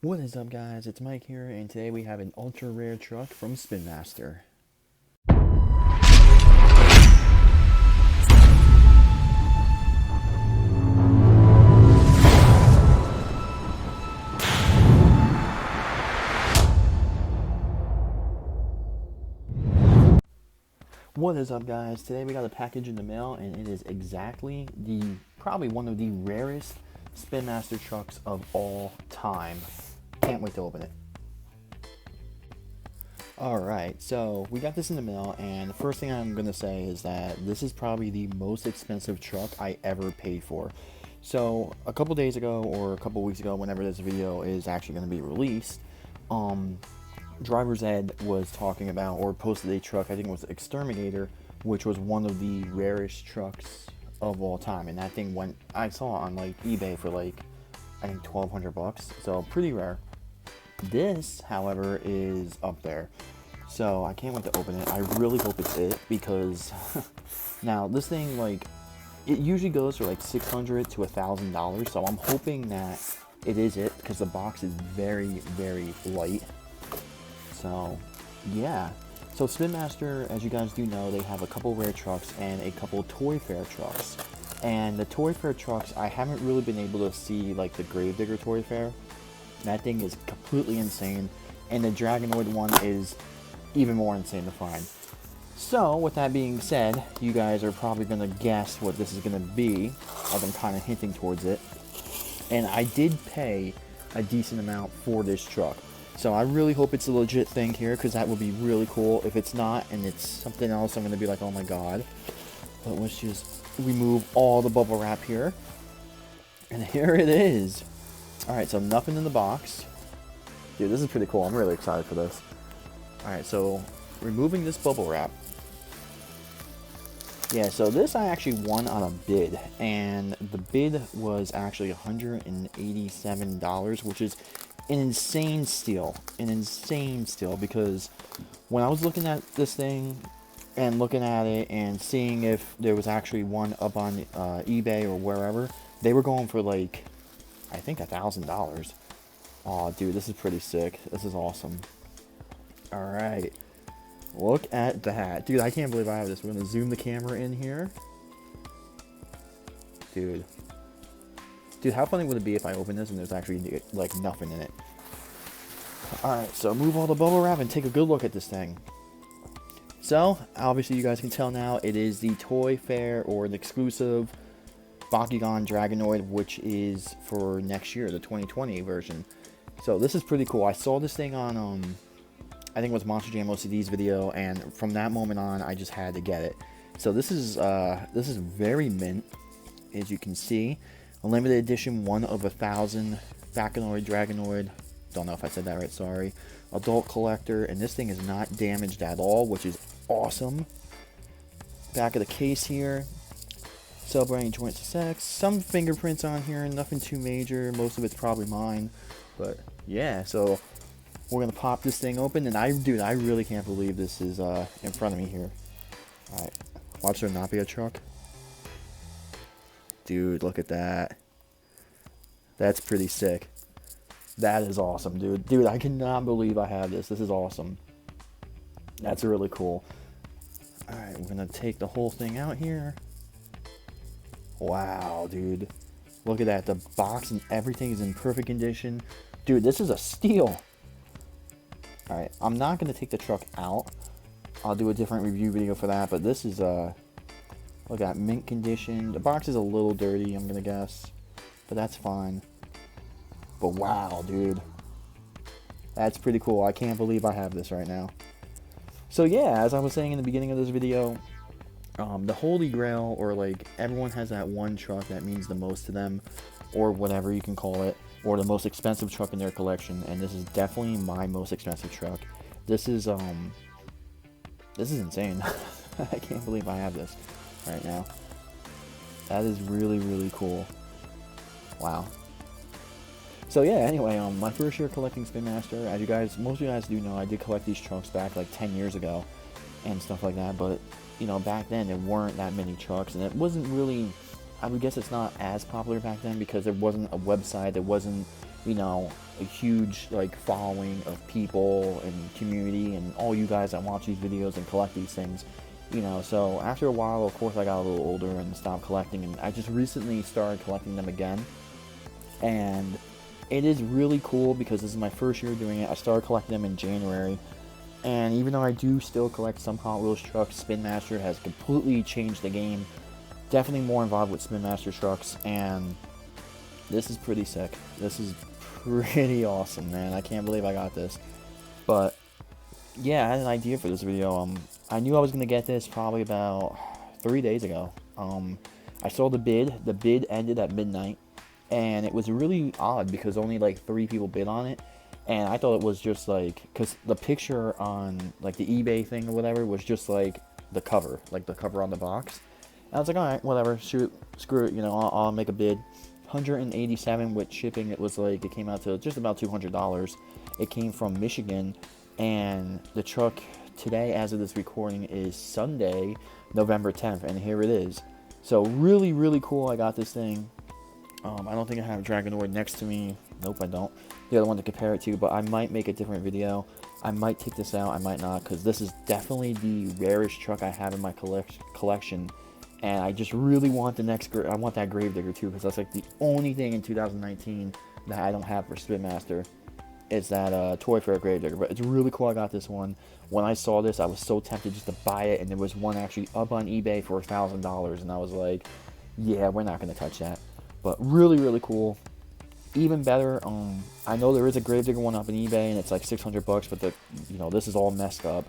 What is up, guys? It's Mike here, and today we have an ultra rare truck from SpinMaster. What is up, guys? Today we got a package in the mail, and it is exactly probably one of the rarest SpinMaster trucks of all time. Can't wait to open it. Alright, so we got this in the mail, and the first thing I'm going to say is that this is probably the most expensive truck I ever paid for. So, a couple days ago, or a couple weeks ago, whenever this video is actually going to be released, Driver's Ed was talking about, or posted a truck, I think it was Exterminator, which was one of the rarest trucks of all time. And that thing went, I saw it on like eBay for like, I think $1,200, so pretty rare. This, however, is up there. So I can't wait to open it. I really hope it's it, because now this thing, like, it usually goes for like $600 to $1,000. So I'm hoping that it is it, because the box is very, very light. So, yeah. So SpinMaster, as you guys do know, they have a couple rare trucks and a couple Toy Fair trucks. And the Toy Fair trucks, I haven't really been able to see, like, the Gravedigger Toy Fair. That thing is completely insane. And the Dragonoid one is even more insane to find. So, with that being said, you guys are probably going to guess what this is going to be, as I'm kind of hinting towards it. And I did pay a decent amount for this truck. So I really hope it's a legit thing here, because that would be really cool. If it's not, and it's something else, I'm going to be like, oh my god. But let's just remove all the bubble wrap here. And here it is. Alright, so nothing in the box. Dude, this is pretty cool. I'm really excited for this. Alright, so removing this bubble wrap. Yeah, so this I actually won on a bid, and the bid was actually $187, which is an insane steal, because when I was looking at this thing and looking at it and seeing if there was actually one up on eBay or wherever, they were going for like, I think $1,000. Oh, dude, this is pretty sick. This is awesome. Alright. Look at that. Dude, I can't believe I have this. We're going to zoom the camera in here. Dude. Dude, how funny would it be if I open this and there's actually, like, nothing in it? Alright, so move all the bubble wrap and take a good look at this thing. So, obviously you guys can tell now, it is the Toy Fair, or the exclusive Bakugan Dragonoid, which is for next year, the 2020 version. So, this is pretty cool. I saw this thing on, I think it was Monster Jam OCD's video, and from that moment on, I just had to get it. So, this is very mint, as you can see. A limited edition, 1 of 1,000 Bakunoid, Dragonoid. Don't know if I said that right, sorry. Adult collector, and this thing is not damaged at all, which is awesome. Back of the case here. Celebrating joint sex. Some fingerprints on here, nothing too major. Most of it's probably mine. But, yeah, so we're going to pop this thing open, and I really can't believe this is in front of me here. Alright, watch there not be a truck. Dude, look at that. That's pretty sick. That is awesome, dude. Dude, I cannot believe I have this. This is awesome. That's really cool. Alright, we're going to take the whole thing out here. Wow, dude. Look at that. The box and everything is in perfect condition. Dude, this is a steal. Alright, I'm not going to take the truck out. I'll do a different review video for that, but this is look at mint condition. The box is a little dirty, I'm gonna guess, but that's fine. But wow, dude, that's pretty cool. I can't believe I have this right now. So yeah, as I was saying in the beginning of this video, the Holy Grail, or like everyone has that one truck that means the most to them, or whatever you can call it, or the most expensive truck in their collection, and this is definitely my most expensive truck. This is insane. I can't believe I have this right now. That is really, really cool. Wow. So yeah, anyway, my first year collecting SpinMaster, as most of you guys do know, I did collect these trucks back like 10 years ago and stuff like that, but you know, back then there weren't that many trucks, and it wasn't really, I would guess it's not as popular back then because there wasn't a website, there wasn't you know, a huge like following of people and community and all you guys that watch these videos and collect these things. You know, so after a while, of course, I got a little older and stopped collecting, and I just recently started collecting them again. And it is really cool because this is my first year doing it. I started collecting them in January, and even though I do still collect some Hot Wheels trucks, SpinMaster has completely changed the game. Definitely more involved with SpinMaster trucks, and this is pretty sick. This is pretty awesome, man. I can't believe I got this. But yeah, I had an idea for this video. I knew I was gonna get this probably about 3 days ago. I saw the bid. The bid ended at midnight, and it was really odd because only like 3 people bid on it. And I thought it was just like, because the picture on like the eBay thing or whatever was just like the cover on the box. And I was like, all right, whatever, shoot, screw it, you know, I'll make a bid. 187 with shipping. It was like, it came out to just about $200. It came from Michigan, and the truck today, as of this recording, is Sunday, November 10th, and here it is. So really, really cool. I got this thing. I don't think I have Dragonoid next to me. Nope, I don't. The other one to compare it to, but I might make a different video. I might take this out, I might not, because this is definitely the rarest truck I have in my collection. And I just really want the next, I want that Gravedigger too, because that's like the only thing in 2019 that I don't have for SpinMaster. Is that toy for a Gravedigger. But it's really cool I got this one. When I saw this, I was so tempted just to buy it, and there was one actually up on eBay for $1,000, and I was like, yeah, we're not going to touch that. But really, really cool. Even better, I know there is a Gravedigger one up on eBay, and it's like 600 bucks, but this is all messed up.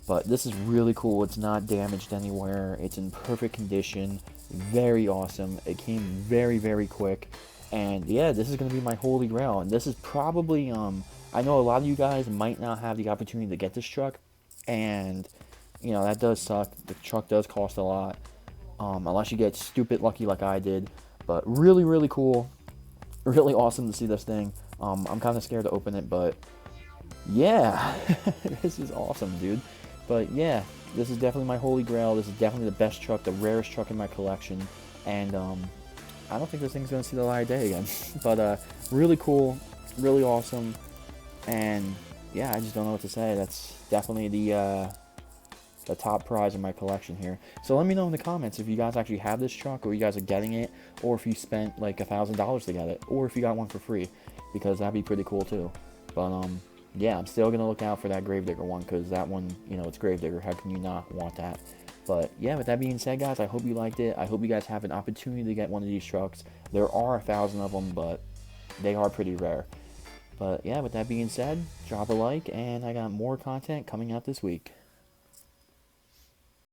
But this is really cool. It's not damaged anywhere. It's in perfect condition. Very awesome. It came very, very quick. And yeah, this is going to be my holy grail. And this is probably, I know a lot of you guys might not have the opportunity to get this truck. And, you know, that does suck. The truck does cost a lot. Unless you get stupid lucky like I did. But really, really cool. Really awesome to see this thing. I'm kind of scared to open it, but yeah. This is awesome, dude. But yeah, this is definitely my holy grail. This is definitely the best truck, the rarest truck in my collection. And, I don't think this thing's going to see the light of day again. But really cool, really awesome, and yeah, I just don't know what to say. That's definitely the top prize in my collection here. So let me know in the comments if you guys actually have this truck, or you guys are getting it, or if you spent like $1,000 to get it, or if you got one for free, because that'd be pretty cool too. But yeah, I'm still going to look out for that Gravedigger one, because that one, you know, it's Gravedigger. How can you not want that? But yeah, with that being said, guys, I hope you liked it. I hope you guys have an opportunity to get one of these trucks. There are 1,000 of them, but they are pretty rare. But yeah, with that being said, drop a like, and I got more content coming out this week.